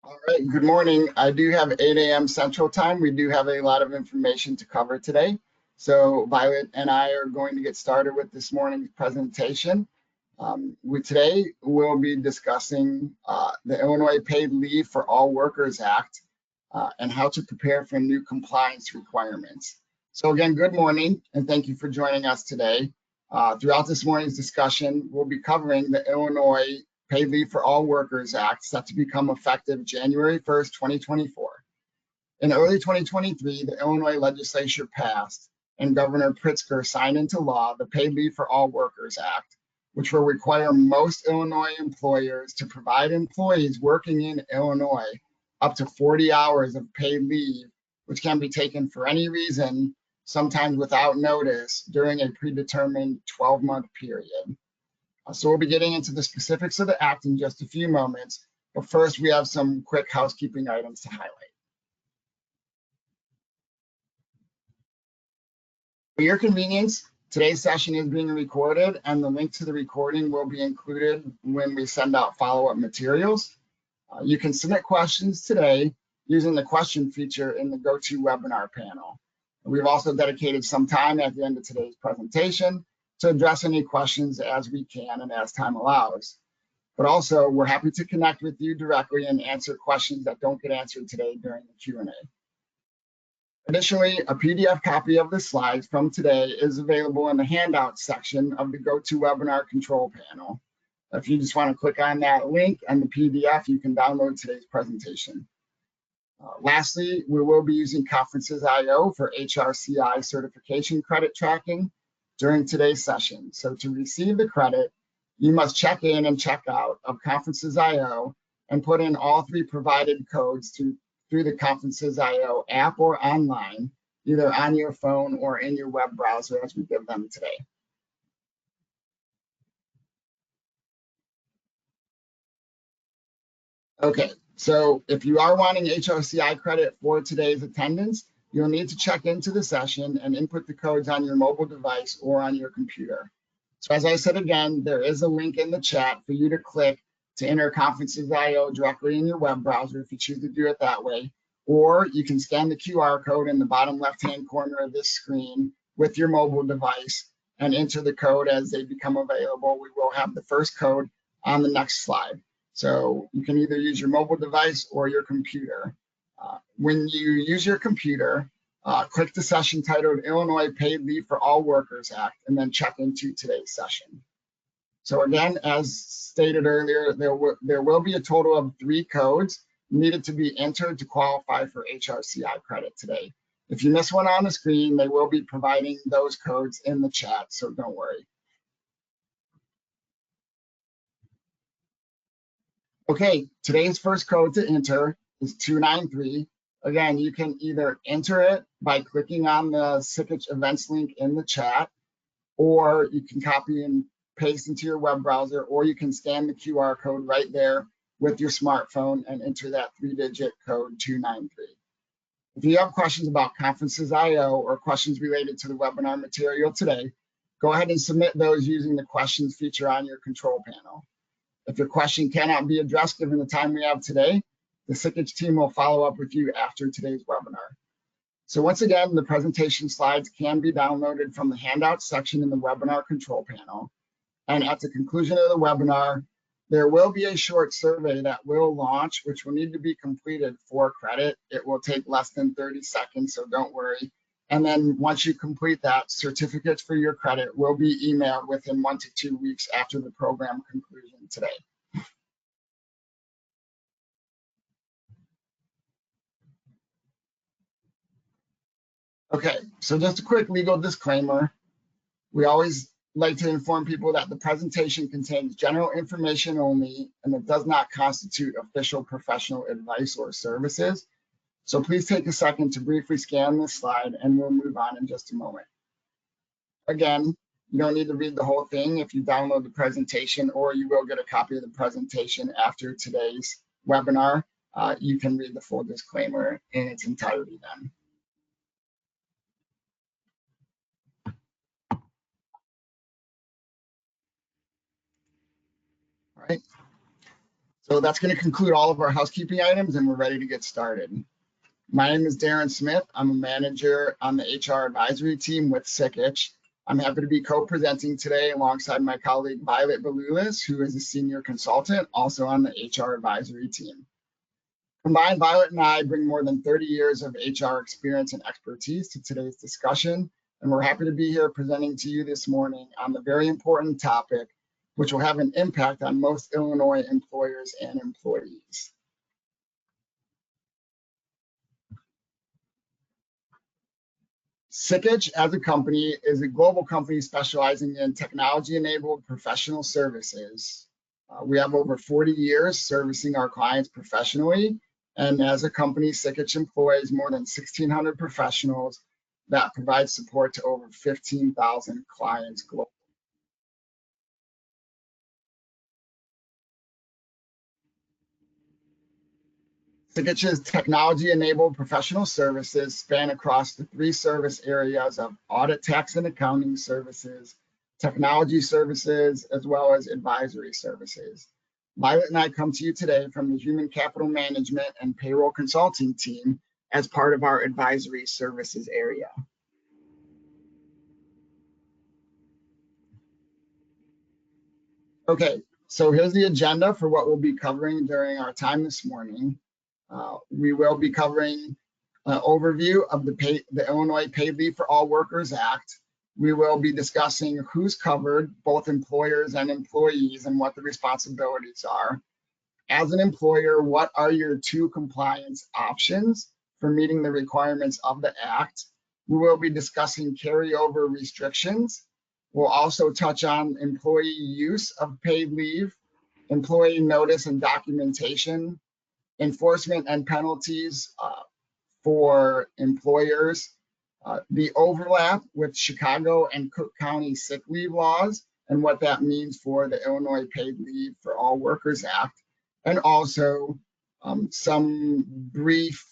All right, good morning. I do have 8 a.m. Central Time. We do have a lot of information to cover today. So Violet and I are going to get started with this morning's presentation. Today we'll be discussing the Illinois Paid Leave for All Workers Act and how to prepare for new compliance requirements. So again, good morning and thank you for joining us today. Throughout this morning's discussion, we'll be covering the Illinois Paid Leave for All Workers Act, set to become effective January 1st, 2024. In early 2023, the Illinois legislature passed and Governor Pritzker signed into law the Paid Leave for All Workers Act, which will require most Illinois employers to provide employees working in Illinois up to 40 hours of paid leave, which can be taken for any reason, sometimes without notice, during a predetermined 12-month period. So we'll be getting into the specifics of the act in just a few moments, but first we have some quick housekeeping items to highlight. For your convenience, today's session is being recorded and the link to the recording will be included when we send out follow-up materials. You can submit questions today using the question feature in the GoToWebinar panel. We've also dedicated some time at the end of today's presentation to address any questions as we can and as time allows. But also, we're happy to connect with you directly and answer questions that don't get answered today during the Q&A. Additionally, a PDF copy of the slides from today is available in the handouts section of the GoToWebinar control panel. If you just want to click on that link and the PDF, you can download today's presentation. Lastly, we will be using Conferences.io for HRCI certification credit tracking during today's session. So to receive the credit, you must check in and check out of Conferences.io and put in all three provided codes through the Conferences.io app or online, either on your phone or in your web browser as we give them today. Okay, so if you are wanting HRCI credit for today's attendance, you'll need to check into the session and input the codes on your mobile device or on your computer. So as I said again, there is a link in the chat for you to click to enter Conferences.io directly in your web browser if you choose to do it that way. Or you can scan the QR code in the bottom left-hand corner of this screen with your mobile device and enter the code as they become available. We will have the first code on the next slide. So you can either use your mobile device or your computer. When you use your computer, click the session titled Illinois Paid Leave for All Workers Act and then check into today's session. So again, as stated earlier, there will be a total of 3 codes needed to be entered to qualify for HRCI credit today. If you miss one on the screen, they will be providing those codes in the chat, so don't worry. Okay, today's first code to enter is 293. Again, you can either enter it by clicking on the Sikich events link in the chat, or you can copy and paste into your web browser, or you can scan the QR code right there with your smartphone and enter that 3-digit code 293. If you have questions about Conferences.io or questions related to the webinar material today, go ahead and submit those using the questions feature on your control panel. If your question cannot be addressed given the time we have today, the Sikich team will follow up with you after today's webinar. So once again, the presentation slides can be downloaded from the handouts section in the webinar control panel. And at the conclusion of the webinar, there will be a short survey that will launch, which will need to be completed for credit. It will take less than 30 seconds, so don't worry. And then once you complete that, certificates for your credit will be emailed within 1 to 2 weeks after the program conclusion today. Okay, so just a quick legal disclaimer. We always like to inform people that the presentation contains general information only and it does not constitute official professional advice or services. So please take a second to briefly scan this slide and we'll move on in just a moment. Again, you don't need to read the whole thing if you download the presentation, or you will get a copy of the presentation after today's webinar. You can read the full disclaimer in its entirety then. All right. So that's going to conclude all of our housekeeping items, and we're ready to get started. My name is Darren Smith. I'm a manager on the HR advisory team with Sikich. I'm happy to be co-presenting today alongside my colleague Violet Balulis, who is a senior consultant, also on the HR advisory team. Combined, Violet and I bring more than 30 years of HR experience and expertise to today's discussion, and we're happy to be here presenting to you this morning on the very important topic, which will have an impact on most Illinois employers and employees. Sikich, as a company, is a global company specializing in technology-enabled professional services. We have over 40 years servicing our clients professionally, and as a company, Sikich employs more than 1,600 professionals that provide support to over 15,000 clients globally. Sikich's technology-enabled professional services span across the three service areas of audit, tax, and accounting services, technology services, as well as advisory services. Violet and I come to you today from the Human Capital Management and Payroll Consulting team as part of our advisory services area. Okay, so here's the agenda for what we'll be covering during our time this morning. We will be covering an overview of the Illinois Paid Leave for All Workers Act. We will be discussing who's covered, both employers and employees, and what the responsibilities are. As an employer, what are your two compliance options for meeting the requirements of the Act? We will be discussing carryover restrictions. We'll also touch on employee use of paid leave, employee notice and documentation, enforcement and penalties for employers, the overlap with Chicago and Cook County sick leave laws, and what that means for the Illinois Paid Leave for All Workers Act, and also some brief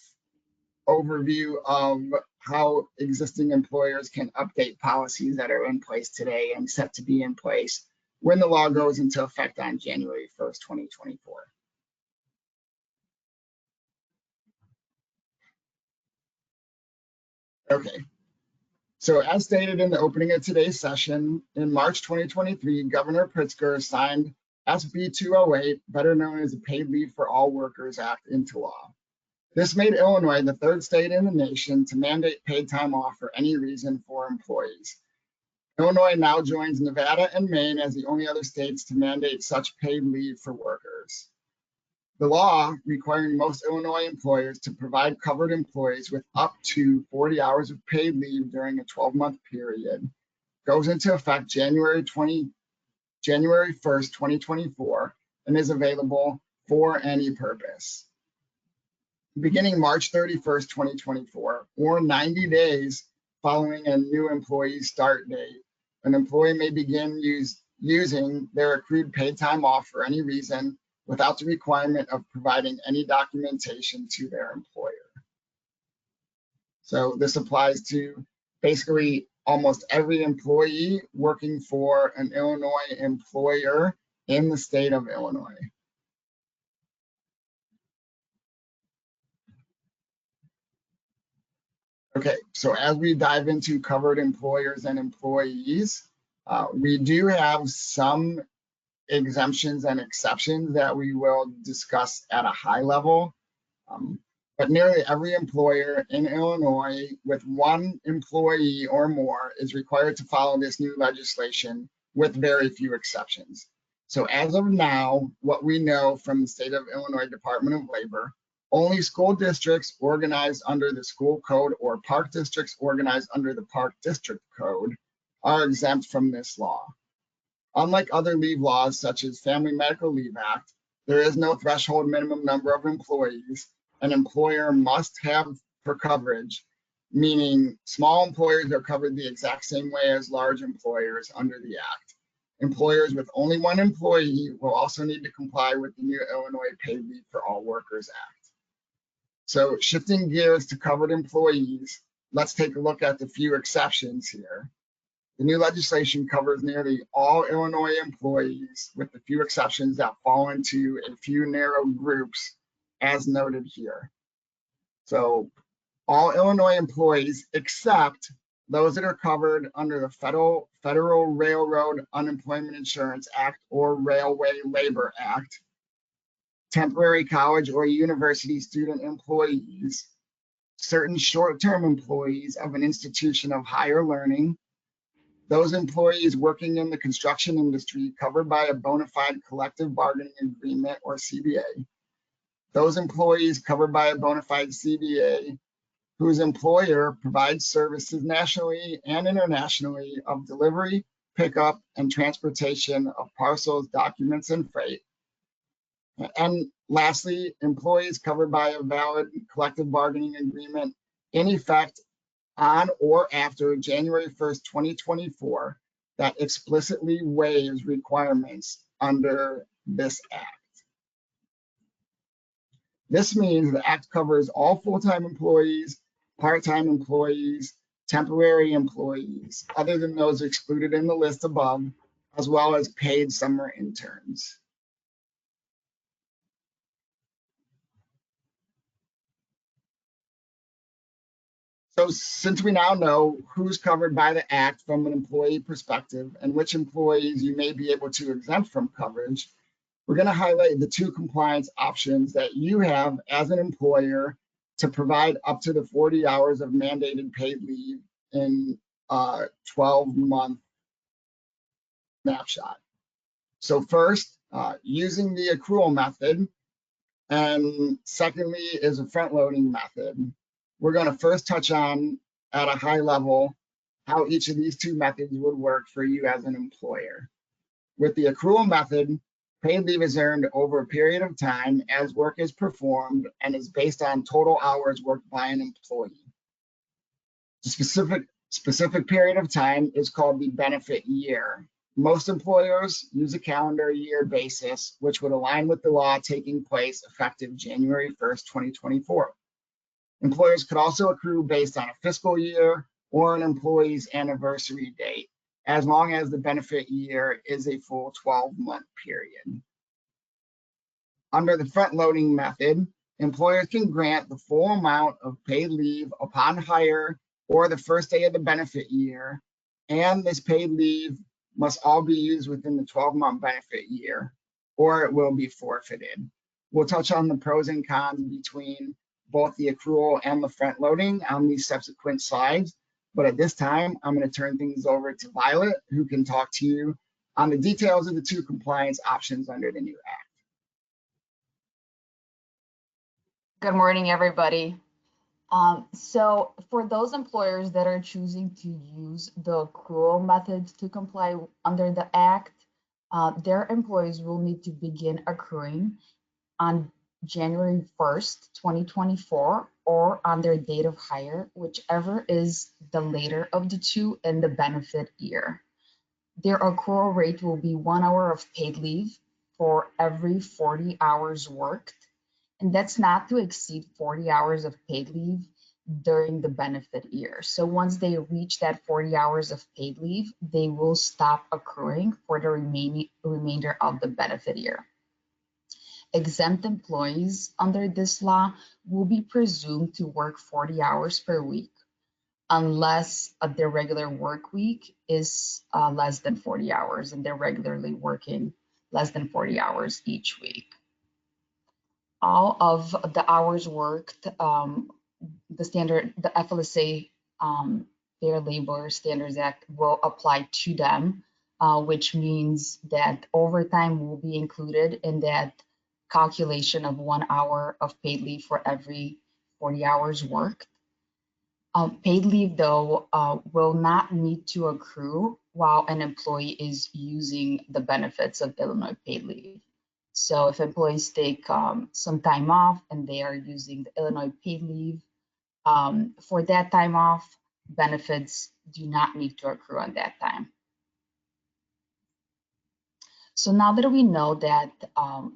overview of how existing employers can update policies that are in place today and set to be in place when the law goes into effect on January 1st, 2024. Okay, so as stated in the opening of today's session, in March 2023, Governor Pritzker signed SB 208, better known as the Paid Leave for All Workers Act, into law. This made Illinois the third state in the nation to mandate paid time off for any reason for employees. Illinois now joins Nevada and Maine as the only other states to mandate such paid leave for workers. The law requiring most Illinois employers to provide covered employees with up to 40 hours of paid leave during a 12-month period goes into effect January 1st, 2024, and is available for any purpose. Beginning March 31st, 2024, or 90 days following a new employee's start date, an employee may begin using their accrued paid time off for any reason without the requirement of providing any documentation to their employer. So this applies to basically almost every employee working for an Illinois employer in the state of Illinois. Okay, so as we dive into covered employers and employees, we do have some exemptions and exceptions that we will discuss at a high level. But nearly every employer in Illinois with one employee or more is required to follow this new legislation with very few exceptions. So as of now, what we know from the state of Illinois Department of Labor, only school districts organized under the school code or park districts organized under the park district code are exempt from this law. Unlike other leave laws such as Family Medical Leave Act, there is no threshold minimum number of employees an employer must have for coverage, meaning small employers are covered the exact same way as large employers under the Act. Employers with only one employee will also need to comply with the new Illinois Paid Leave for All Workers Act. So shifting gears to covered employees, let's take a look at the few exceptions here. The new legislation covers nearly all Illinois employees, with the few exceptions that fall into a few narrow groups, as noted here. So all Illinois employees, except those that are covered under the Federal Railroad Unemployment Insurance Act or Railway Labor Act, temporary college or university student employees, certain short-term employees of an institution of higher learning, those employees working in the construction industry covered by a bona fide collective bargaining agreement or CBA, those employees covered by a bona fide CBA whose employer provides services nationally and internationally of delivery, pickup, and transportation of parcels, documents, and freight. And lastly, employees covered by a valid collective bargaining agreement in effect on or after January 1st, 2024, that explicitly waives requirements under this act. This means the act covers all full-time employees, part-time employees, temporary employees, other than those excluded in the list above, as well as paid summer interns. So since we now know who's covered by the act from an employee perspective and which employees you may be able to exempt from coverage, we're going to highlight the two compliance options that you have as an employer to provide up to the 40 hours of mandated paid leave in a 12-month snapshot. So first, using the accrual method, and secondly is a front-loading method. We're going to first touch on, at a high level, how each of these two methods would work for you as an employer. With the accrual method, paid leave is earned over a period of time as work is performed and is based on total hours worked by an employee. The specific period of time is called the benefit year. Most employers use a calendar year basis, which would align with the law taking place effective January 1st, 2024. Employers could also accrue based on a fiscal year or an employee's anniversary date, as long as the benefit year is a full 12-month period. Under the front-loading method, employers can grant the full amount of paid leave upon hire or the first day of the benefit year, and this paid leave must all be used within the 12-month benefit year, or it will be forfeited. We'll touch on the pros and cons between both the accrual and the front loading on these subsequent slides. But at this time, I'm going to turn things over to Violet, who can talk to you on the details of the two compliance options under the new act. Good morning, everybody. So for those employers that are choosing to use the accrual method to comply under the act, their employees will need to begin accruing on January 1st, 2024, or on their date of hire, whichever is the later of the two in the benefit year. Their accrual rate will be 1 hour of paid leave for every 40 hours worked, and that's not to exceed 40 hours of paid leave during the benefit year. So once they reach that 40 hours of paid leave, they will stop accruing for the remainder of the benefit year. Exempt employees under this law will be presumed to work 40 hours per week unless their regular work week is less than 40 hours and they're regularly working less than 40 hours each week. All of the hours worked, the FLSA Fair Labor Standards Act will apply to them, which means that overtime will be included in that calculation of 1 hour of paid leave for every 40 hours worked. Paid leave, though, will not need to accrue while an employee is using the benefits of Illinois paid leave. So if employees take some time off and they are using the Illinois paid leave, for that time off, benefits do not need to accrue on that time. So now that we know that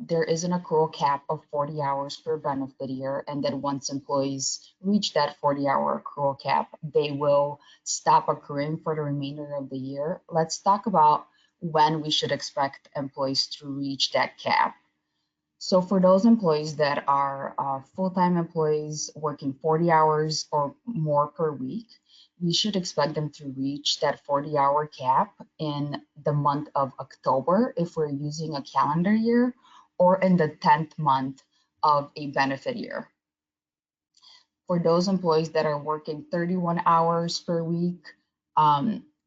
there is an accrual cap of 40 hours per benefit year, and that once employees reach that 40-hour accrual cap, they will stop accruing for the remainder of the year, let's talk about when we should expect employees to reach that cap. So for those employees that are full-time employees working 40 hours or more per week, we should expect them to reach that 40-hour cap in the month of October if we're using a calendar year, or in the 10th month of a benefit year. For those employees that are working 31 hours per week,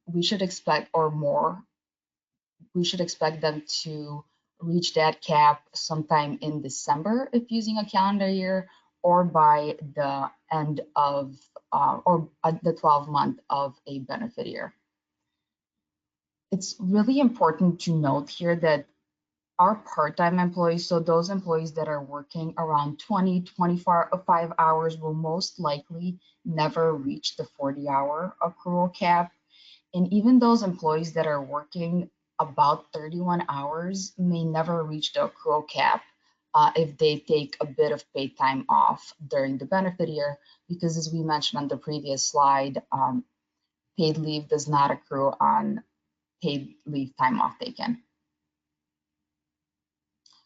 we should expect, or more, we should expect them to reach that cap sometime in December if using a calendar year, or by the end of or the 12th month of a benefit year. It's really important to note here that our part-time employees, so those employees that are working around 20, 25 hours, will most likely never reach the 40-hour accrual cap. And even those employees that are working about 31 hours may never reach the accrual cap if they take a bit of paid time off during the benefit year, because as we mentioned on the previous slide, paid leave does not accrue on paid leave time off taken.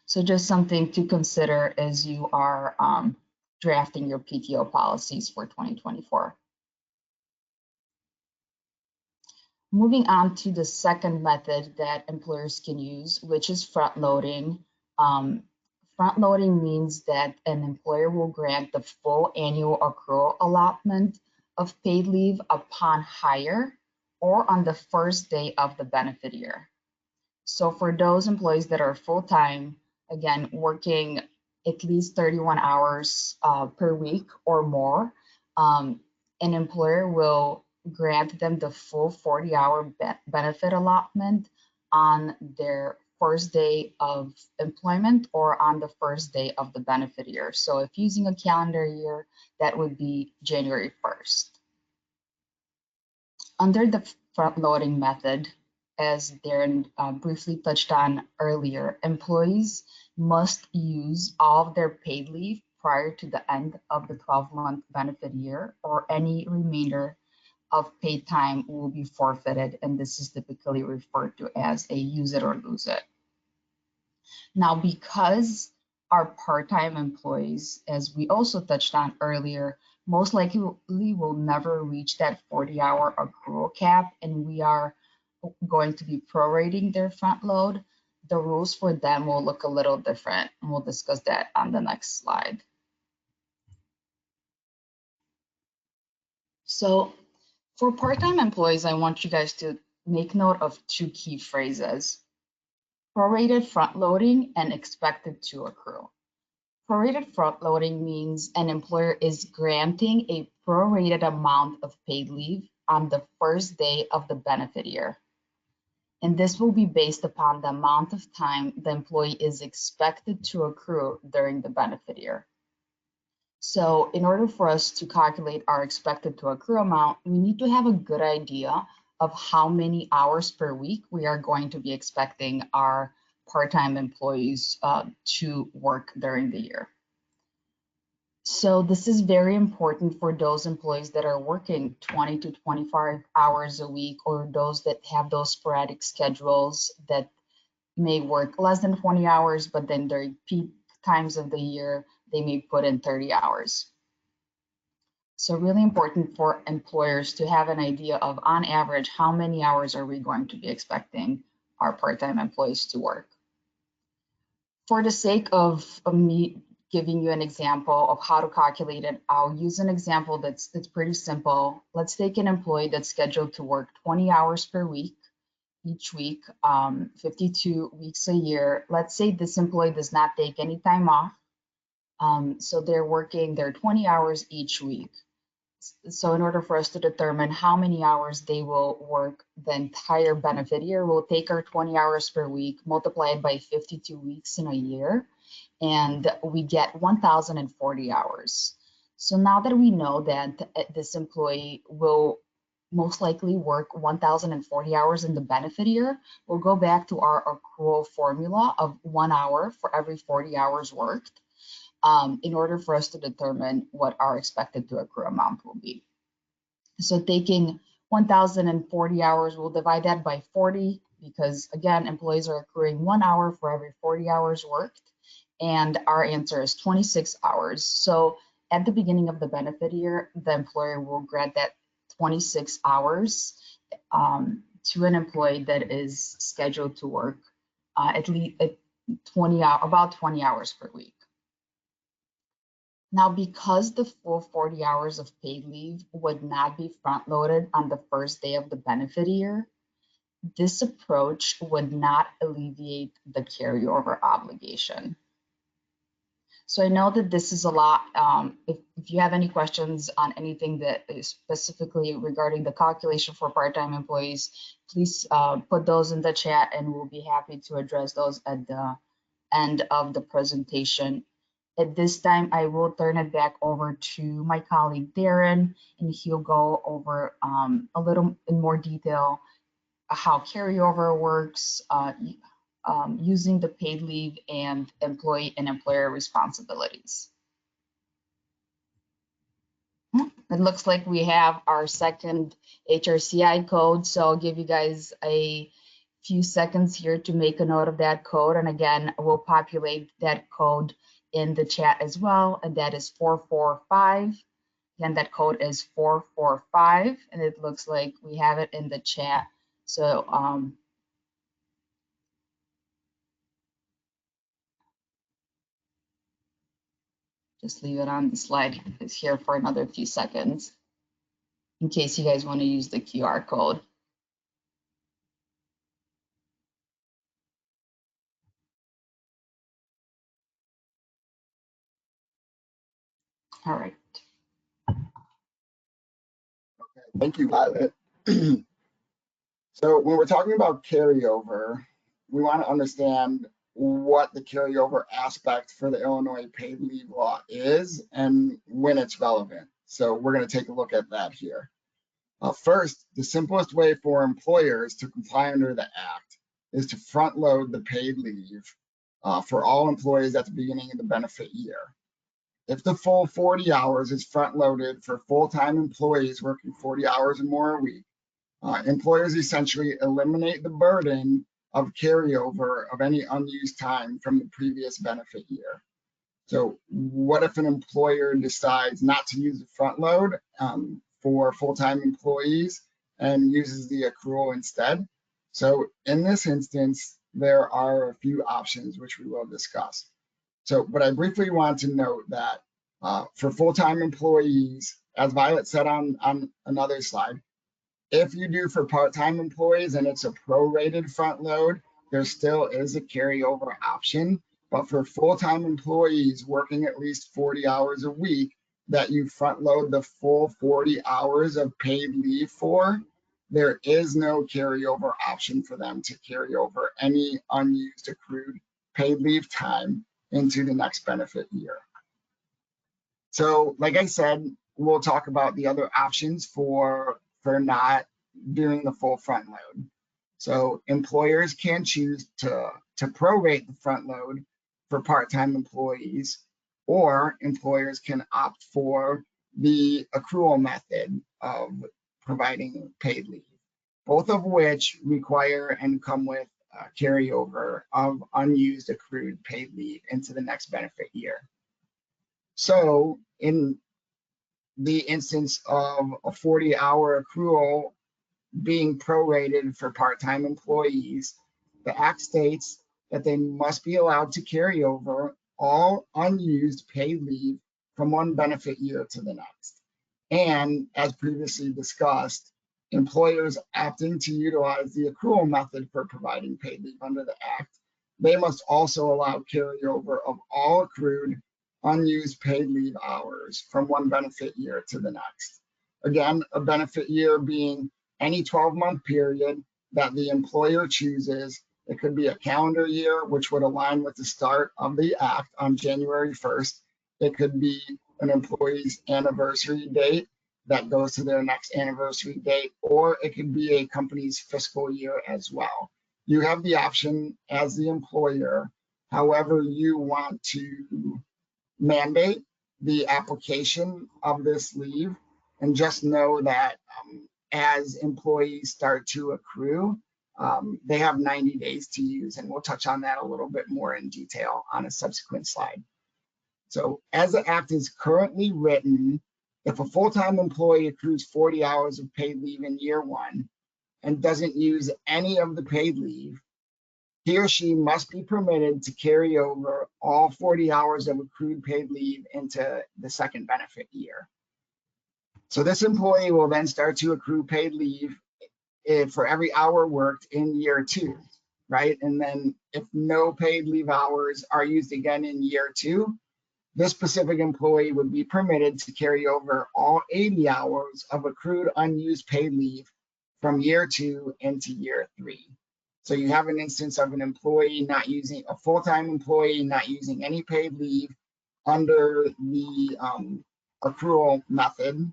So just something to consider as you are drafting your PTO policies for 2024. Moving on to the second method that employers can use, which is front loading. Front loading means that an employer will grant the full annual accrual allotment of paid leave upon hire or on the first day of the benefit year. So for those employees that are full-time, again, working at least 31 hours per week or more, an employer will grant them the full 40-hour benefit allotment on their first day of employment or on the first day of the benefit year. So if using a calendar year, that would be January 1st. Under the front-loading method, as Darren briefly touched on earlier, employees must use all of their paid leave prior to the end of the 12-month benefit year, or any remainder of paid time will be forfeited, and this is typically referred to as a use it or lose it. Now, because our part-time employees, as we also touched on earlier, most likely will never reach that 40-hour accrual cap, and we are going to be prorating their front load, the rules for them will look a little different, and we'll discuss that on the next slide. So for part-time employees, I want you guys to make note of two key phrases: prorated front loading and expected to accrue. Prorated front loading means an employer is granting a prorated amount of paid leave on the first day of the benefit year. And this will be based upon the amount of time the employee is expected to accrue during the benefit year. So in order for us to calculate our expected to accrue amount, we need to have a good idea of how many hours per week we are going to be expecting our part-time employees to work during the year. So this is very important for those employees that are working 20 to 25 hours a week, or those that have those sporadic schedules that may work less than 20 hours, but then during peak times of the year, they may put in 30 hours. So really important for employers to have an idea of, on average, how many hours are we going to be expecting our part-time employees to work. For the sake of me giving you an example of how to calculate it, I'll use an example that's pretty simple. Let's take an employee that's scheduled to work 20 hours per week, each week, 52 weeks a year. Let's say this employee does not take any time off. So they're working their 20 hours each week. So in order for us to determine how many hours they will work the entire benefit year, we'll take our 20 hours per week, multiply it by 52 weeks in a year, and we get 1,040 hours. So now that we know that this employee will most likely work 1,040 hours in the benefit year, we'll go back to our accrual formula of 1 hour for every 40 hours worked in order for us to determine what our expected to accrue amount will be. So taking 1,040 hours, we'll divide that by 40 because, again, employees are accruing 1 hour for every 40 hours worked. And our answer is 26 hours. So at the beginning of the benefit year, the employer will grant that 26 hours to an employee that is scheduled to work at least 20 hours, about 20 hours per week. Now, because the full 40 hours of paid leave would not be front-loaded on the first day of the benefit year, this approach would not alleviate the carryover obligation. So I know that this is a lot. If you have any questions on anything that is specifically regarding the calculation for part-time employees, please put those in the chat and we'll be happy to address those at the end of the presentation. At this time, I will turn it back over to my colleague Darren, and he'll go over a little in more detail how carryover works, using the paid leave and employee and employer responsibilities. It looks like we have our second HRCI code, so I'll give you guys a few seconds here to make a note of that code. And again, we'll populate that code in the chat as well, and that is 445. Again, that code is 445, and it looks like we have it in the chat. So just leave it on the slide. It's here for another few seconds in case you guys want to use the QR code. All right. Thank you, Violet. So when we're talking about carryover, we want to understand what the carryover aspect for the Illinois paid leave law is and when it's relevant. So we're going to take a look at that here. First, the simplest way for employers to comply under the Act is to front load the paid leave for all employees at the beginning of the benefit year. If the full 40 hours is front loaded for full-time employees working 40 hours or more a week, employers essentially eliminate the burden of carryover of any unused time from the previous benefit year. So what if an employer decides not to use the front load for full-time employees and uses the accrual instead? So in this instance, there are a few options which we will discuss. So, but I briefly want to note that for full-time employees, as Violet said on another slide, if you do for part-time employees and it's a prorated front load, there still is a carryover option. But for full-time employees working at least 40 hours a week that you front load the full 40 hours of paid leave for, there is no carryover option for them to carry over any unused accrued paid leave time into the next benefit year. So like I said, we'll talk about the other options for not doing the full front load. So employers can choose to prorate the front load for part-time employees, or employers can opt for the accrual method of providing paid leave, both of which require and come with carryover of unused accrued paid leave into the next benefit year. So in the instance of a 40-hour accrual being prorated for part-time employees, the Act states that they must be allowed to carry over all unused paid leave from one benefit year to the next. And as previously discussed, employers opting to utilize the accrual method for providing paid leave under the Act, they must also allow carryover of all accrued unused paid leave hours from one benefit year to the next. Again, a benefit year being any 12-month period that the employer chooses. It could be a calendar year, which would align with the start of the Act on January 1st. It could be an employee's anniversary date that goes to their next anniversary date, or it could be a company's fiscal year as well. You have the option as the employer, however you want to mandate the application of this leave, and just know that as employees start to accrue, they have 90 days to use, and we'll touch on that a little bit more in detail on a subsequent slide. So as the act is currently written, if a full-time employee accrues 40 hours of paid leave in year one and doesn't use any of the paid leave, he or she must be permitted to carry over all 40 hours of accrued paid leave into the second benefit year. So this employee will then start to accrue paid leave for every hour worked in year two, right? And then if no paid leave hours are used again in year two, this specific employee would be permitted to carry over all 80 hours of accrued unused paid leave from year two into year three. So you have an instance of an employee not using, a full-time employee not using any paid leave under the accrual method,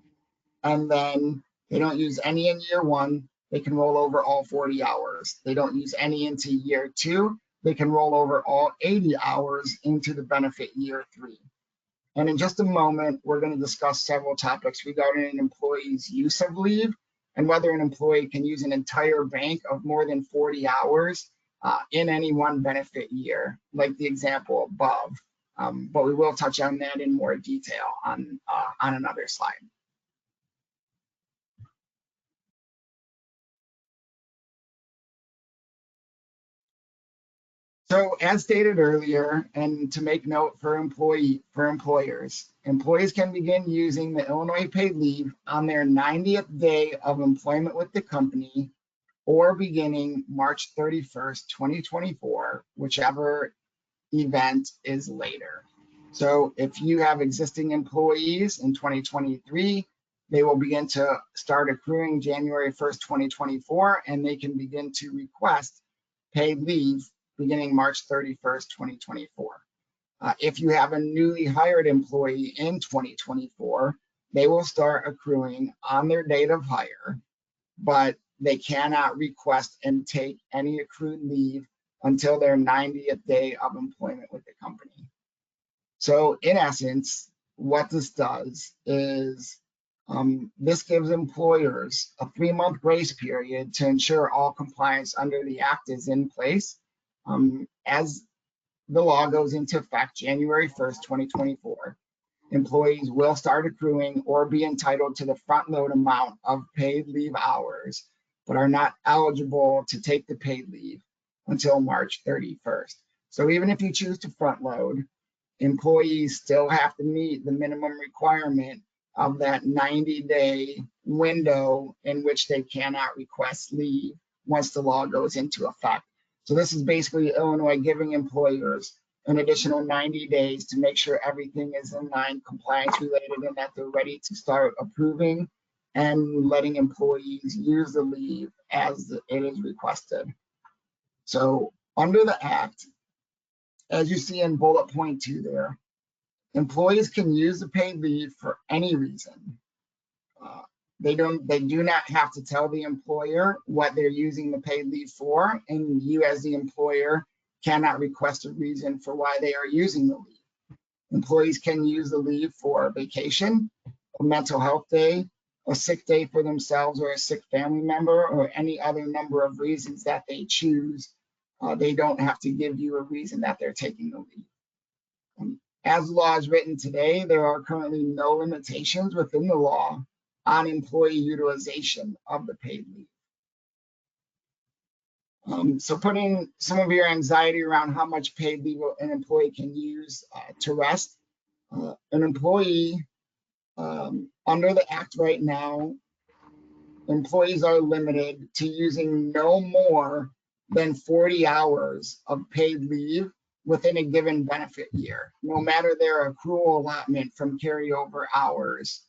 and then they don't use any in year one, they can roll over all 40 hours. They don't use any into year two, they can roll over all 80 hours into the benefit year three. And in just a moment, we're going to discuss several topics regarding an employee's use of leave and whether an employee can use an entire bank of more than 40 hours in any one benefit year, like the example above. But we will touch on that in more detail on another slide. So as stated earlier, and to make note for employers, employees can begin using the Illinois paid leave on their 90th day of employment with the company or beginning March 31st, 2024, whichever event is later. So if you have existing employees in 2023, they will begin to start accruing January 1st, 2024, and they can begin to request paid leave beginning March 31st, 2024. If you have a newly hired employee in 2024, they will start accruing on their date of hire, but they cannot request and take any accrued leave until their 90th day of employment with the company. So in essence, what this does is this gives employers a 3-month grace period to ensure all compliance under the act is in place. As the law goes into effect January 1st, 2024, employees will start accruing or be entitled to the front load amount of paid leave hours, but are not eligible to take the paid leave until March 31st. So even if you choose to front load, employees still have to meet the minimum requirement of that 90-day window in which they cannot request leave once the law goes into effect. So this is basically Illinois giving employers an additional 90 days to make sure everything is in line, compliance related, and that they're ready to start approving and letting employees use the leave as it is requested. So under the act, as you see in bullet point 2 there, employees can use the paid leave for any reason. They do not have to tell the employer what they're using the paid leave for, and you as the employer cannot request a reason for why they are using the leave. Employees can use the leave for vacation, a mental health day, a sick day for themselves or a sick family member, or any other number of reasons that they choose. They don't have to give you a reason that they're taking the leave. As the law is written today, there are currently no limitations within the law on employee utilization of the paid leave. So putting some of your anxiety around how much paid leave an employee can use to rest, an employee under the act right now, employees are limited to using no more than 40 hours of paid leave within a given benefit year, no matter their accrual allotment from carryover hours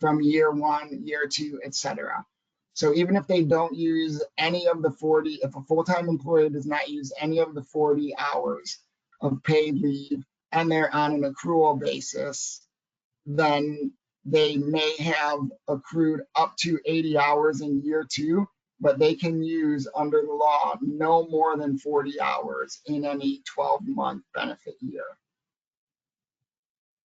from year one, year two, etc. So even if they don't use any of the 40, if a full-time employee does not use any of the 40 hours of paid leave and they're on an accrual basis, then they may have accrued up to 80 hours in year 2, but they can use under the law no more than 40 hours in any 12-month benefit year.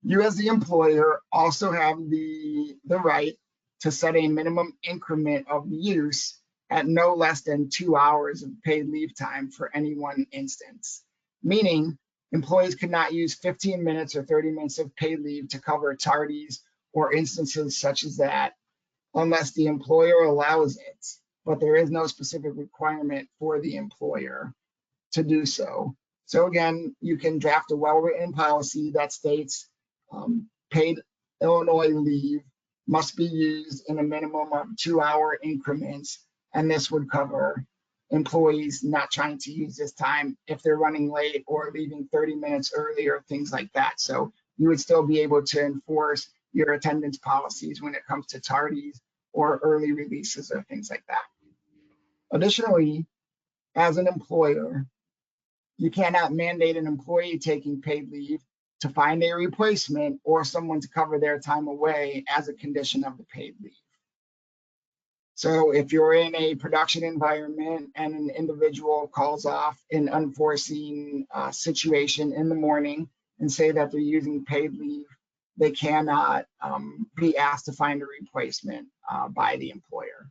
You as the employer also have the right to set a minimum increment of use at no less than 2 hours of paid leave time for any one instance, meaning employees could not use 15 minutes or 30 minutes of paid leave to cover tardies or instances such as that unless the employer allows it, but there is no specific requirement for the employer to do so. So again, you can draft a well-written policy that states paid Illinois leave must be used in a minimum of 2-hour increments, and this would cover employees not trying to use this time if they're running late or leaving 30 minutes early or things like that. So you would still be able to enforce your attendance policies when it comes to tardies or early releases or things like that. Additionally, as an employer, you cannot mandate an employee taking paid leave to find a replacement or someone to cover their time away as a condition of the paid leave. So if you're in a production environment and an individual calls off an unforeseen situation in the morning and say that they're using paid leave, they cannot be asked to find a replacement by the employer.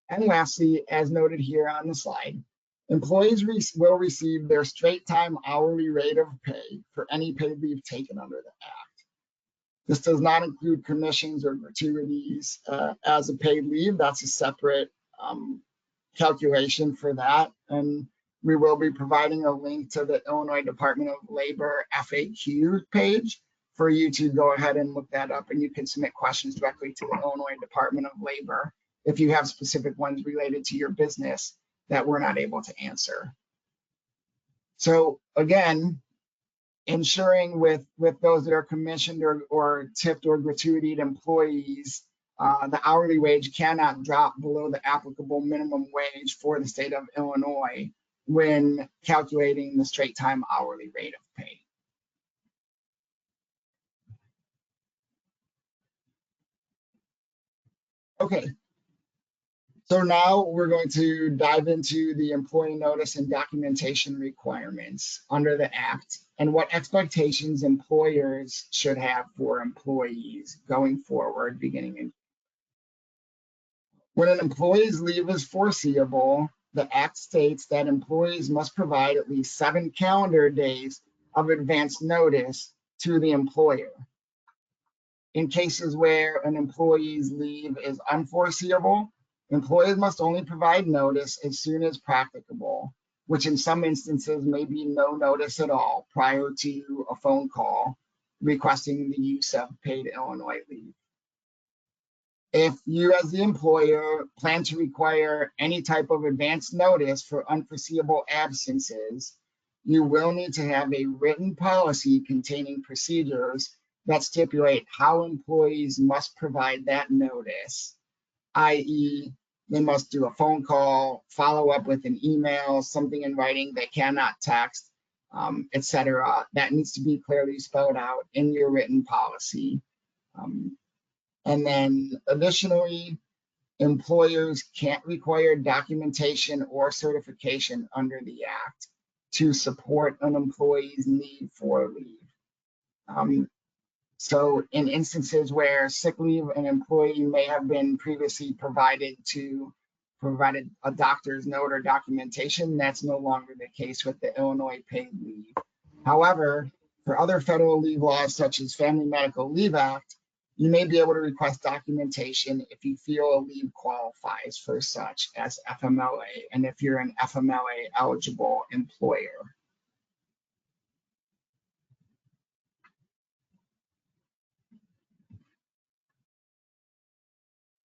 And lastly, as noted here on the slide, employees will receive their straight time hourly rate of pay for any paid leave taken under the Act. This does not include commissions or gratuities as a paid leave. That's a separate calculation for that. And we will be providing a link to the Illinois Department of Labor FAQ page for you to go ahead and look that up, and you can submit questions directly to the Illinois Department of Labor if you have specific ones related to your business that we're not able to answer. So again, ensuring with those that are commissioned or tipped or gratuitied employees, the hourly wage cannot drop below the applicable minimum wage for the state of Illinois when calculating the straight time hourly rate of pay. Okay, so now we're going to dive into the employee notice and documentation requirements under the Act and what expectations employers should have for employees going forward beginning in. When an employee's leave is foreseeable, the Act states that employees must provide at least 7 calendar days of advance notice to the employer. In cases where an employee's leave is unforeseeable, employees must only provide notice as soon as practicable, which in some instances may be no notice at all prior to a phone call requesting the use of paid Illinois leave. If you as the employer plan to require any type of advance notice for unforeseeable absences, you will need to have a written policy containing procedures that stipulate how employees must provide that notice, i.e., they must do a phone call, follow up with an email, something in writing they cannot text, etc. That needs to be clearly spelled out in your written policy. And then additionally, employers can't require documentation or certification under the Act to support an employee's need for leave. So in instances where sick leave, an employee may have been previously provided a doctor's note or documentation, that's no longer the case with the Illinois paid leave. However, for other federal leave laws such as Family Medical Leave Act, you may be able to request documentation if you feel a leave qualifies for such as FMLA and if you're an FMLA eligible employer.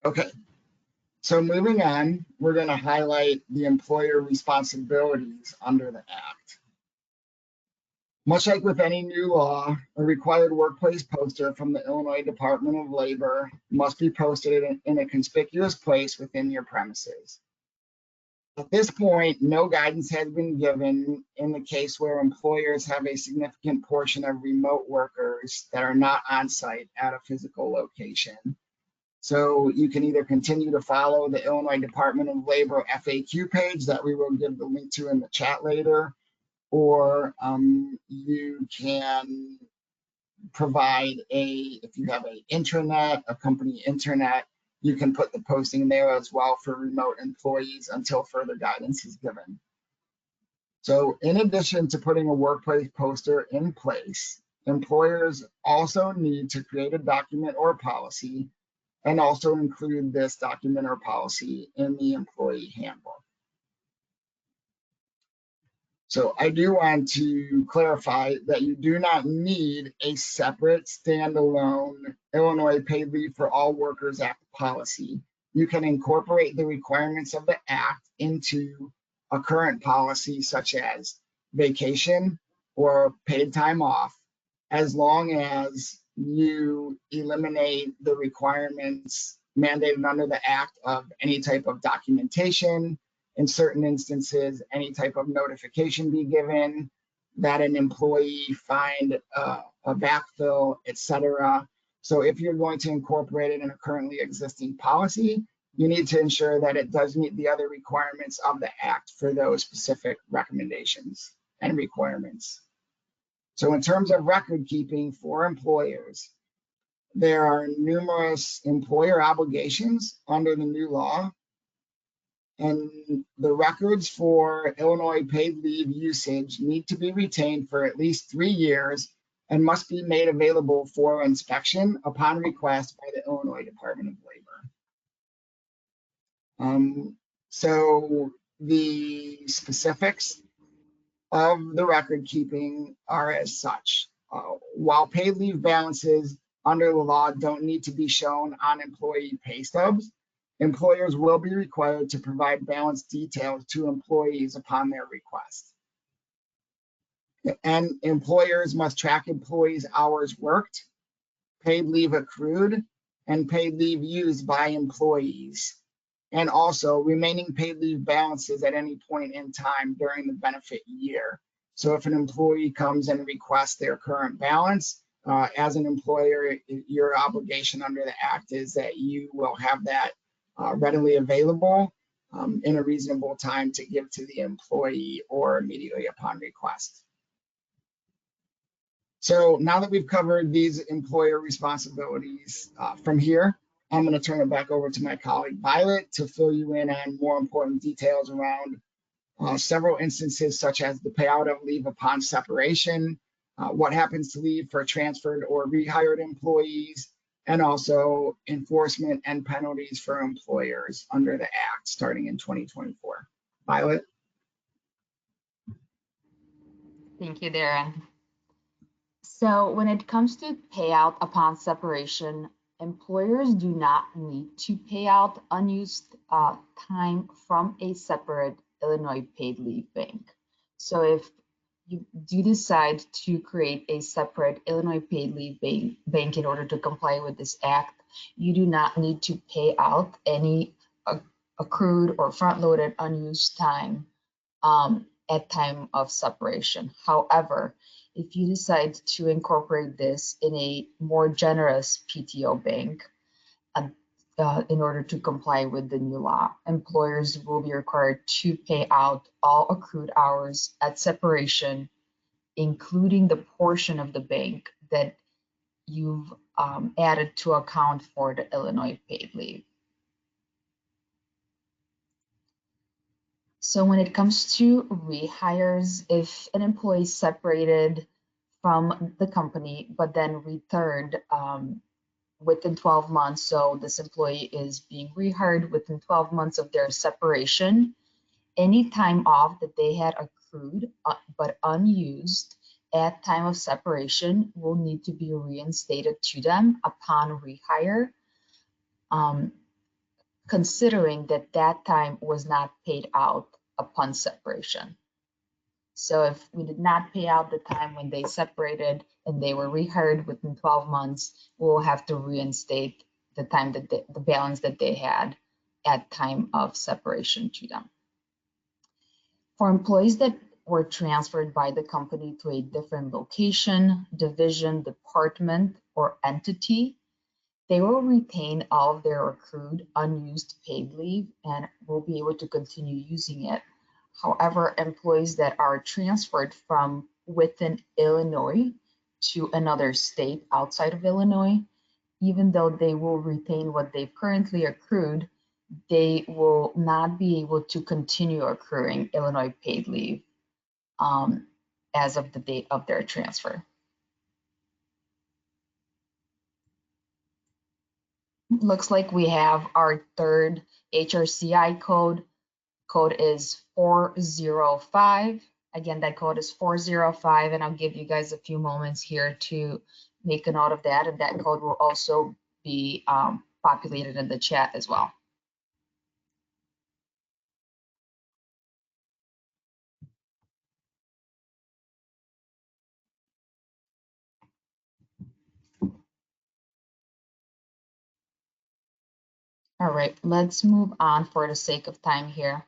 Okay, so moving on, we're going to highlight the employer responsibilities under the Act. Much like with any new law, a required workplace poster from the Illinois Department of Labor must be posted in a conspicuous place within your premises. At this point, no guidance has been given in the case where employers have a significant portion of remote workers that are not on site at a physical location. So you can either continue to follow the Illinois Department of Labor FAQ page that we will give the link to in the chat later, or you can provide if you have a company intranet, you can put the posting there as well for remote employees until further guidance is given. So in addition to putting a workplace poster in place, employers also need to create a document or policy and also include this document or policy in the employee handbook. So I do want to clarify that you do not need a separate standalone Illinois Paid Leave for All Workers Act policy. You can incorporate the requirements of the Act into a current policy such as vacation or paid time off, as long as you eliminate the requirements mandated under the Act of any type of documentation. In certain instances, any type of notification be given, that an employee find a backfill, etc. So if you're going to incorporate it in a currently existing policy, you need to ensure that it does meet the other requirements of the Act for those specific recommendations and requirements. So in terms of record keeping for employers, there are numerous employer obligations under the new law. And the records for Illinois paid leave usage need to be retained for at least 3 years and must be made available for inspection upon request by the Illinois Department of Labor. So the specifics of the record keeping are as such. While paid leave balances under the law don't need to be shown on employee pay stubs, employers will be required to provide balance details to employees upon their request. And employers must track employees' hours worked, paid leave accrued, and paid leave used by employees, and also remaining paid leave balances at any point in time during the benefit year. So if an employee comes and requests their current balance, as an employer, your obligation under the Act is that you will have that readily available in a reasonable time to give to the employee or immediately upon request. So now that we've covered these employer responsibilities, from here, I'm going to turn it back over to my colleague Violet to fill you in on more important details around several instances such as the payout of leave upon separation, what happens to leave for transferred or rehired employees, and also enforcement and penalties for employers under the Act starting in 2024. Violet? Thank you, Darren. So when it comes to payout upon separation, employers do not need to pay out unused time from a separate Illinois paid leave bank. So if you do decide to create a separate Illinois paid leave bank in order to comply with this Act, you do not need to pay out any accrued or front-loaded unused time at time of separation. However, if you decide to incorporate this in a more generous PTO bank, in order to comply with the new law, employers will be required to pay out all accrued hours at separation, including the portion of the bank that you've added to account for the Illinois paid leave. So when it comes to rehires, if an employee separated from the company but then returned within 12 months, so this employee is being rehired within 12 months of their separation, any time off that they had accrued but unused at time of separation will need to be reinstated to them upon rehire, considering that that time was not paid out upon separation. So if we did not pay out the time when they separated and they were rehired within 12 months, we'll have to reinstate the time that the balance that they had at time of separation to them. For employees that were transferred by the company to a different location, division, department, or entity, they will retain all of their accrued unused paid leave and will be able to continue using it. However, employees that are transferred from within Illinois to another state outside of Illinois, even though they will retain what they've currently accrued, they will not be able to continue accruing Illinois paid leave as of the date of their transfer. Looks like we have our third HRCI code. Code is 405. Again, that code is 405, and I'll give you guys a few moments here to make a note of that, and that code will also be populated in the chat as well. All right, let's move on for the sake of time here.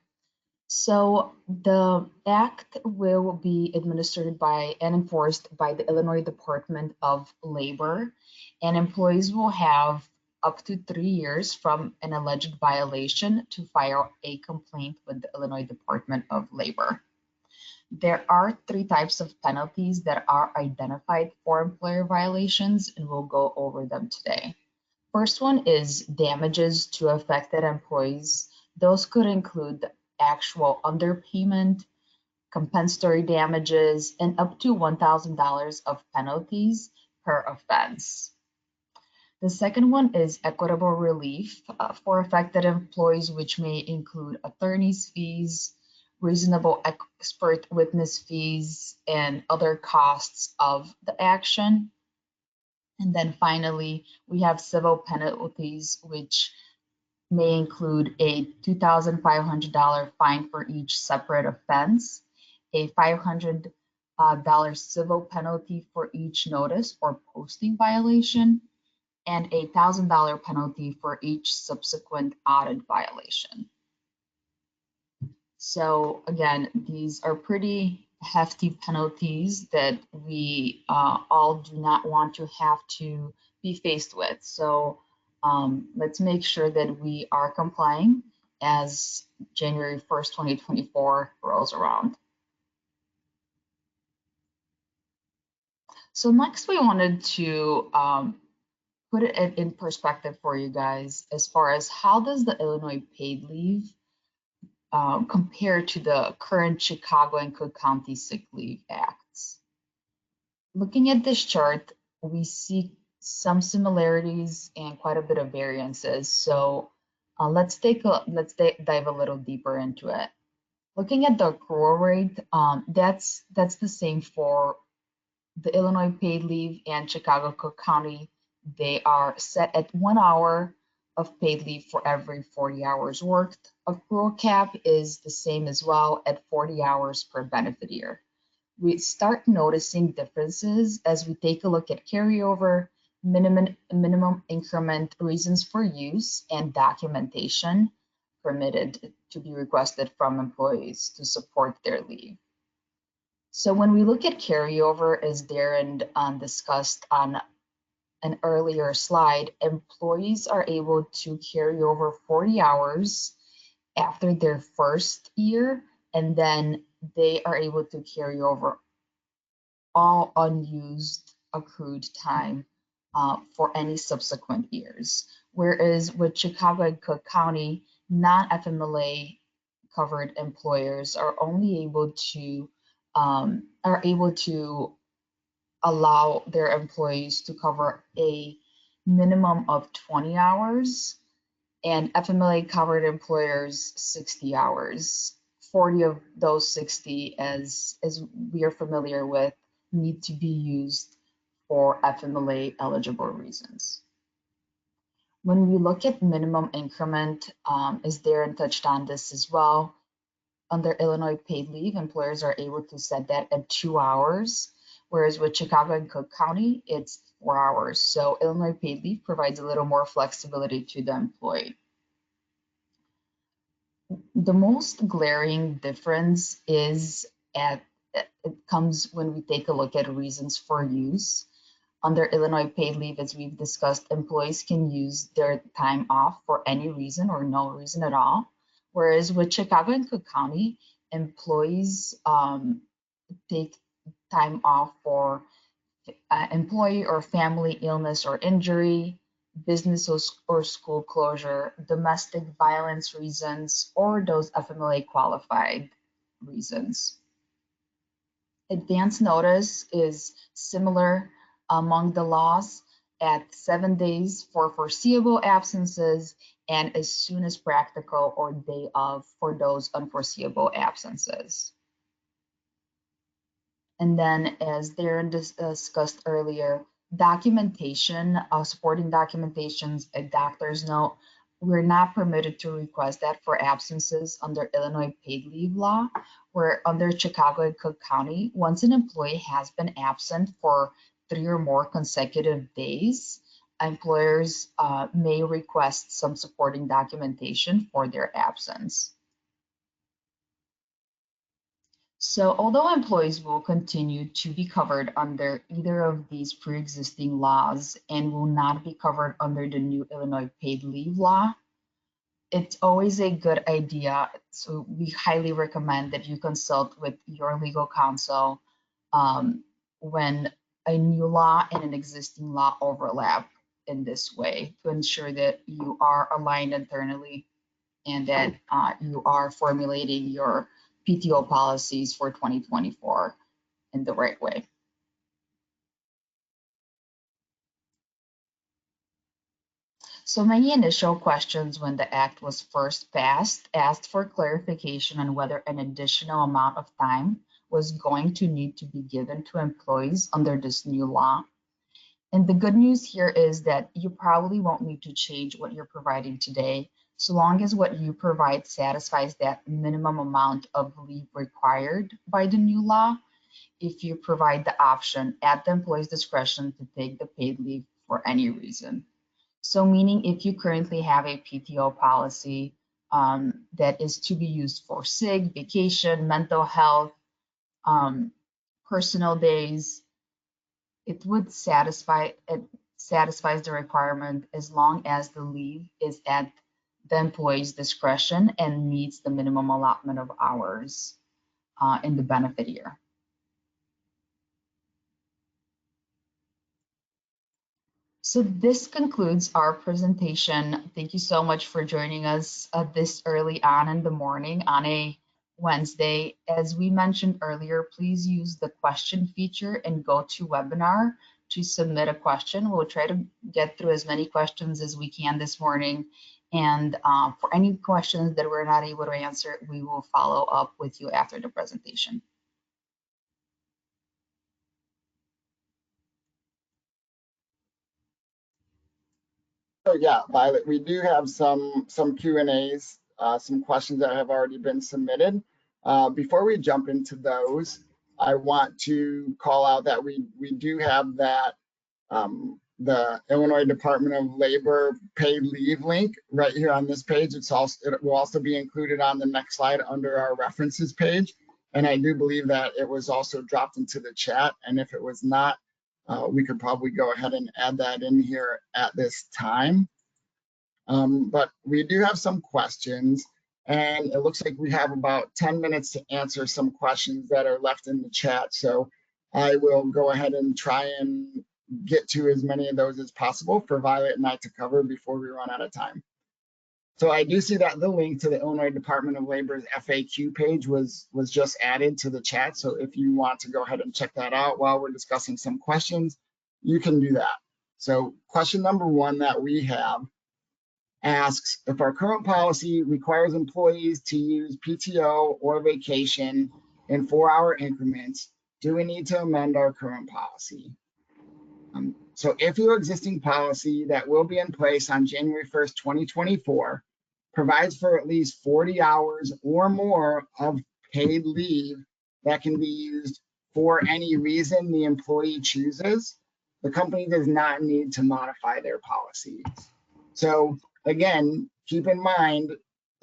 So the act will be administered by and enforced by the Illinois Department of Labor, and employees will have up to 3 years from an alleged violation to file a complaint with the Illinois Department of Labor. There are 3 types of penalties that are identified for employer violations, and we'll go over them today. First one is damages to affected employees. Those could include actual underpayment, compensatory damages, and up to $1,000 of penalties per offense. The second one is equitable relief for affected employees, which may include attorney's fees, reasonable expert witness fees, and other costs of the action. And then finally, we have civil penalties, which may include a $2,500 fine for each separate offense, a $500 civil penalty for each notice or posting violation, and a $1,000 penalty for each subsequent audit violation. So again, these are pretty hefty penalties that we all do not want to have to be faced with. So let's make sure that we are complying as January 1st, 2024 rolls around. So next we wanted to put it in perspective for you guys as far as how does the Illinois paid leave compared to the current Chicago and Cook County Sick Leave Acts. Looking at this chart, we see some similarities and quite a bit of variances. So let's dive a little deeper into it. Looking at the accrual rate, that's the same for the Illinois paid leave and Chicago Cook County. They are set at 1 hour of paid leave for every 40 hours worked. Accrual cap is the same as well at 40 hours per benefit year. We start noticing differences as we take a look at carryover, minimum increment, reasons for use, and documentation permitted to be requested from employees to support their leave. So when we look at carryover, as Darren discussed on an earlier slide, employees are able to carry over 40 hours after their first year, and then they are able to carry over all unused accrued time for any subsequent years. Whereas with Chicago and Cook County, non-FMLA covered employers are only able to allow their employees to cover a minimum of 20 hours, and FMLA covered employers 60 hours. 40 of those 60, as we are familiar with, need to be used for FMLA eligible reasons. When we look at minimum increment, as Darren touched on this as well, under Illinois paid leave, employers are able to set that at 2 hours, whereas with Chicago and Cook County, it's 4 hours. So Illinois paid leave provides a little more flexibility to the employee. The most glaring difference is it comes when we take a look at reasons for use. Under Illinois paid leave, as we've discussed, employees can use their time off for any reason or no reason at all. Whereas with Chicago and Cook County, employees take time off for employee or family illness or injury, business or school closure, domestic violence reasons, or those FMLA qualified reasons. Advance notice is similar among the laws at 7 days for foreseeable absences and as soon as practical or day of for those unforeseeable absences. And then, as Darren discussed earlier, documentation, supporting documentations, a doctor's note, we're not permitted to request that for absences under Illinois paid leave law, where under Chicago and Cook County, once an employee has been absent for 3 or more consecutive days, employers may request some supporting documentation for their absence. So although employees will continue to be covered under either of these pre-existing laws and will not be covered under the new Illinois paid leave law, it's always a good idea. So we highly recommend that you consult with your legal counsel when a new law and an existing law overlap in this way to ensure that you are aligned internally and that you are formulating your PTO policies for 2024 in the right way. So many initial questions when the act was first passed asked for clarification on whether an additional amount of time was going to need to be given to employees under this new law. And the good news here is that you probably won't need to change what you're providing today, so long as what you provide satisfies that minimum amount of leave required by the new law. If you provide the option at the employee's discretion to take the paid leave for any reason. So meaning if you currently have a PTO policy that is to be used for sick, vacation, mental health, personal days, it would satisfies the requirement as long as the leave is at the employee's discretion and meets the minimum allotment of hours in the benefit year. So this concludes our presentation. Thank you so much for joining us this early on in the morning on a Wednesday. As we mentioned earlier, please use the question feature and go to webinar to submit a question. We'll try to get through as many questions as we can this morning. And for any questions that we're not able to answer, we will follow up with you after the presentation. So yeah, Violet, we do have some Q&As, some questions that have already been submitted. Before we jump into those, I want to call out that we do have that the Illinois Department of Labor paid leave link right here on this page. It will also be included on the next slide under our references page. And I do believe that it was also dropped into the chat. And if it was not, we could probably go ahead and add that in here at this time. But we do have some questions, and it looks like we have about 10 minutes to answer some questions that are left in the chat. So I will go ahead and try and get to as many of those as possible for Violet and I to cover before we run out of time. So I do see that the link to the Illinois Department of Labor's FAQ page was just added to the chat. So if you want to go ahead and check that out while we're discussing some questions, you can do that. So question number 1 that we have asks, if our current policy requires employees to use PTO or vacation in 4-hour increments, do we need to amend our current policy? So if your existing policy that will be in place on January 1st, 2024, provides for at least 40 hours or more of paid leave that can be used for any reason the employee chooses, the company does not need to modify their policy. So again, keep in mind,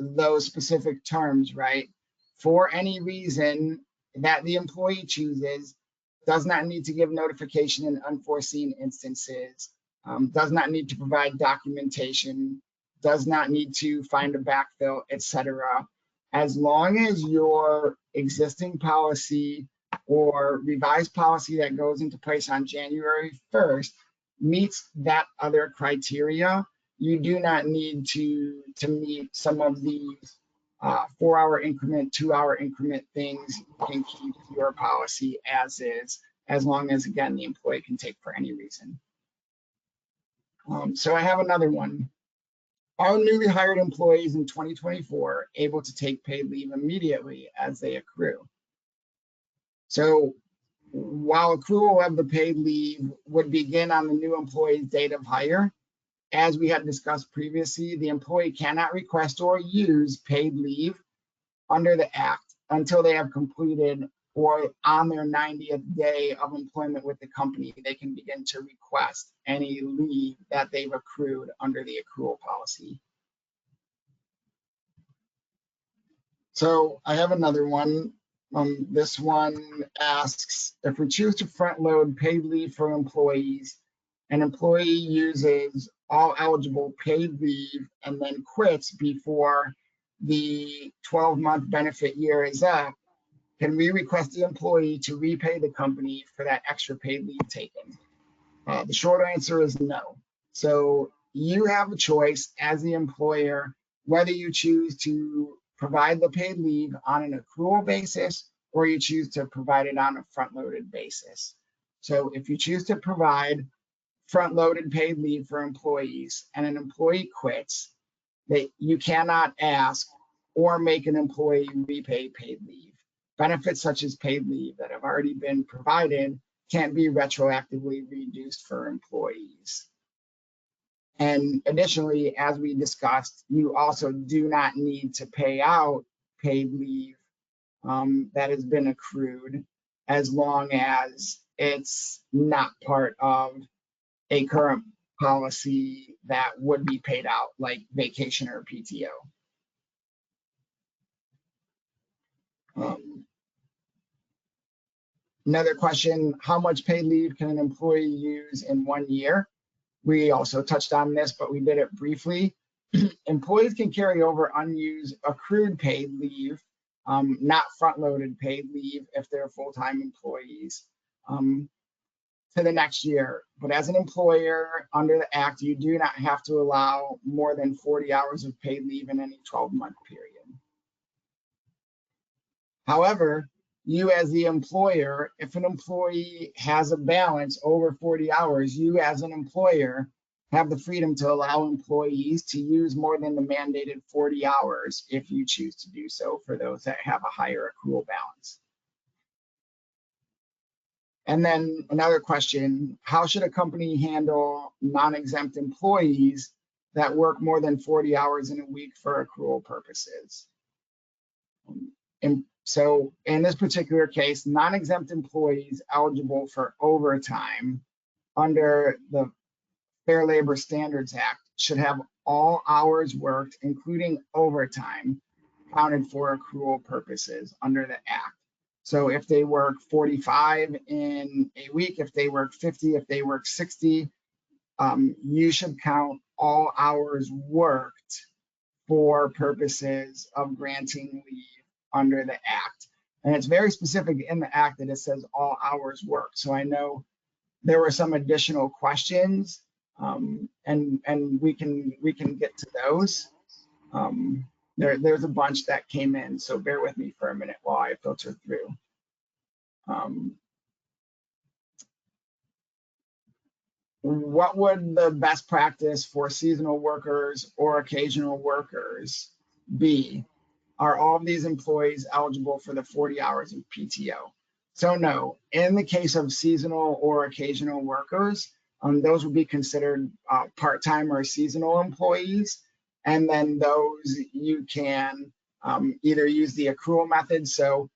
those specific terms, right? For any reason that the employee chooses, does not need to give notification in unforeseen instances, does not need to provide documentation, does not need to find a backfill, etc. As long as your existing policy or revised policy that goes into place on January 1st meets that other criteria, you do not need to meet some of these 4-hour increment, 2-hour increment things. You can keep your policy as is, as long as, again, the employee can take for any reason. So I have another one. Are newly hired employees in 2024 able to take paid leave immediately as they accrue? So while accrual of the paid leave would begin on the new employee's date of hire, as we had discussed previously, the employee cannot request or use paid leave under the Act until they have completed or on their 90th day of employment with the company. They can begin to request any leave that they've accrued under the accrual policy. So I have another one. This one asks, if we choose to front load paid leave for employees, an employee uses all eligible paid leave and then quits before the 12-month benefit year is up, can we request the employee to repay the company for that extra paid leave taken? The short answer is no. So you have a choice as the employer whether you choose to provide the paid leave on an accrual basis or you choose to provide it on a front-loaded basis. So if you choose to provide front-loaded paid leave for employees and an employee quits, you cannot ask or make an employee repay paid leave. Benefits such as paid leave that have already been provided can't be retroactively reduced for employees. And additionally, as we discussed, you also do not need to pay out paid leave that has been accrued as long as it's not part of a current policy that would be paid out, like vacation or PTO. Another question, how much paid leave can an employee use in 1 year? We also touched on this, but we did it briefly. Employees can carry over unused accrued paid leave, not front-loaded paid leave if they're full-time employees, to the next year. But as an employer under the Act, you do not have to allow more than 40 hours of paid leave in any 12-month period. However, you as the employer, if an employee has a balance over 40 hours, you as an employer have the freedom to allow employees to use more than the mandated 40 hours if you choose to do so for those that have a higher accrual balance. And then another question, how should a company handle non-exempt employees that work more than 40 hours in a week for accrual purposes? And so in this particular case, non-exempt employees eligible for overtime under the Fair Labor Standards Act should have all hours worked, including overtime, counted for accrual purposes under the Act. So if they work 45 in a week, if they work 50, if they work 60, you should count all hours worked for purposes of granting leave under the Act. And it's very specific in the Act that it says all hours worked. So I know there were some additional questions, and we can get to those. There's a bunch that came in, so bear with me for a minute while I filter through. What would the best practice for seasonal workers or occasional workers be? Are all of these employees eligible for the 40 hours of PTO? So no, in the case of seasonal or occasional workers, those would be considered part-time or seasonal employees. And then those you can either use the accrual method. So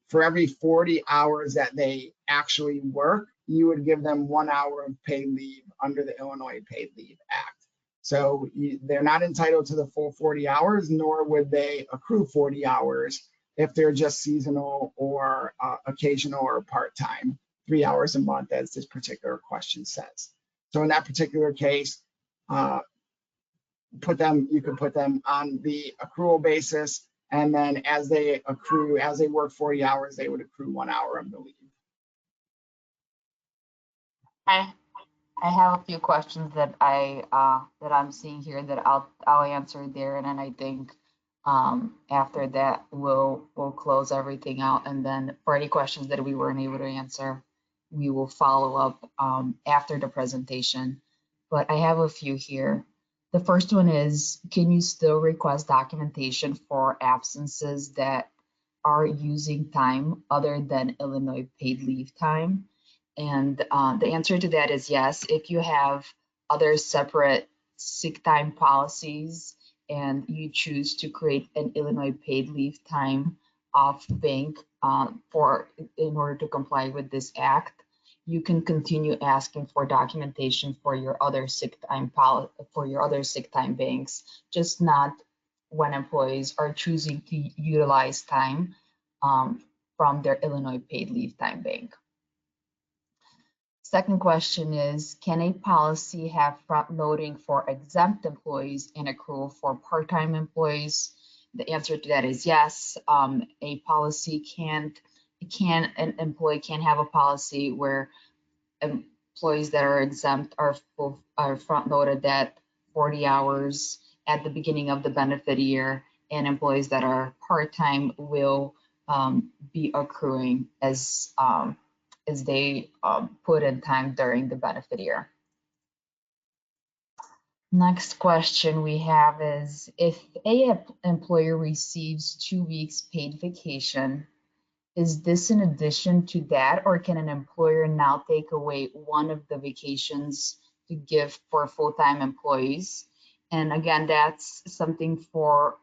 for every 40 hours that they actually work, you would give them 1 hour of paid leave under the Illinois Paid Leave Act. So they're not entitled to the full 40 hours, nor would they accrue 40 hours if they're just seasonal or occasional or part-time, 3 hours a month, as this particular question says. So in that particular case, you can put them on the accrual basis, and then as they work 40 hours, they would accrue 1 hour of the leave. I have a few questions that I'm seeing here that I'll answer there, and then I think after that we'll close everything out, and then for any questions that we weren't able to answer, we will follow up after the presentation. But I have a few here. The first one is, can you still request documentation for absences that are using time other than Illinois paid leave time? And the answer to that is yes. If you have other separate sick time policies and you choose to create an Illinois paid leave time off bank in order to comply with this act, you can continue asking for documentation for your other sick time banks, just not when employees are choosing to utilize time from their Illinois paid leave time bank. Second question is, can a policy have front loading for exempt employees and accrual for part-time employees? The answer to that is yes. An employee can have a policy where employees that are exempt are front loaded that 40 hours at the beginning of the benefit year, and employees that are part-time will be accruing as they put in time during the benefit year. Next question we have is, if an employer receives 2 weeks paid vacation, is this in addition to that, or can an employer now take away one of the vacations to give for full-time employees? And again, that's something for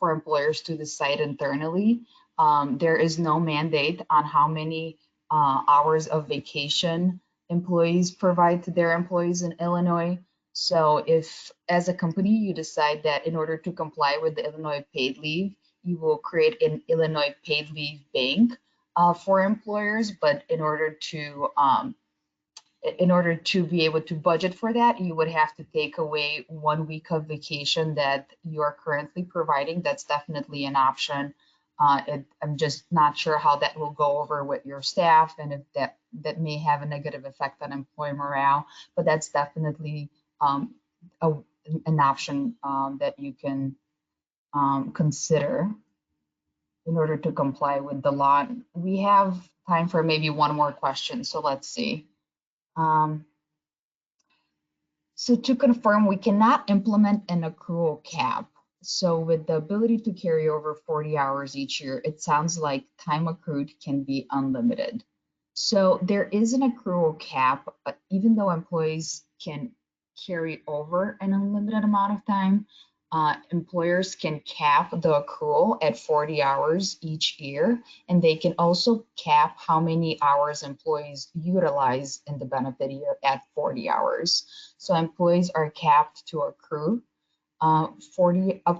employers to decide internally. There is no mandate on how many hours of vacation employees provide to their employees in Illinois. So if, as a company, you decide that in order to comply with the Illinois paid leave, you will create an Illinois paid leave bank for employers, but in order to be able to budget for that, you would have to take away 1 week of vacation that you are currently providing. That's definitely an option. I'm just not sure how that will go over with your staff, and if that may have a negative effect on employee morale, but that's definitely an option that you can consider in order to comply with the law. We have time for maybe one more question, so let's see. So to confirm, we cannot implement an accrual cap. So with the ability to carry over 40 hours each year, it sounds like time accrued can be unlimited. So there is an accrual cap, but even though employees can carry over an unlimited amount of time, employers can cap the accrual at 40 hours each year, and they can also cap how many hours employees utilize in the benefit year at 40 hours. So employees are capped to accrue up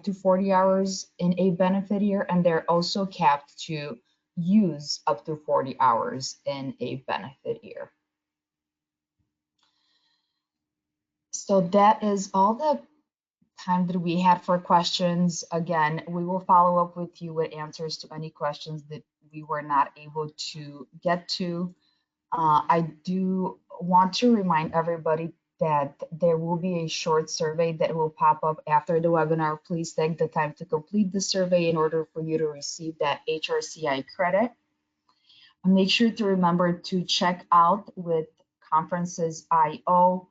to 40 hours in a benefit year, and they're also capped to use up to 40 hours in a benefit year. So that is all the time that we had for questions. Again, we will follow up with you with answers to any questions that we were not able to get to. I do want to remind everybody that there will be a short survey that will pop up after the webinar. Please take the time to complete the survey in order for you to receive that HRCI credit. And make sure to remember to check out with Conferences.io.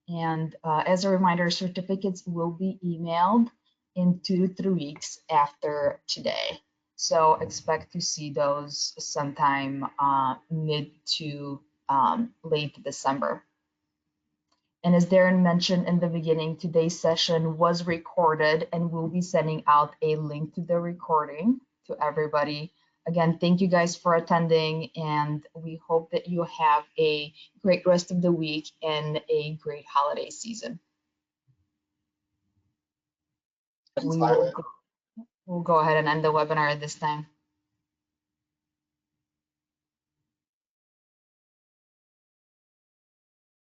And as a reminder, certificates will be emailed in 2 to 3 weeks after today. So expect to see those sometime mid to late December. And as Darren mentioned in the beginning, today's session was recorded, and we'll be sending out a link to the recording to everybody. Again, thank you guys for attending, and we hope that you have a great rest of the week and a great holiday season. Thanks, we will Violet. go, we'll go ahead and end the webinar at this time.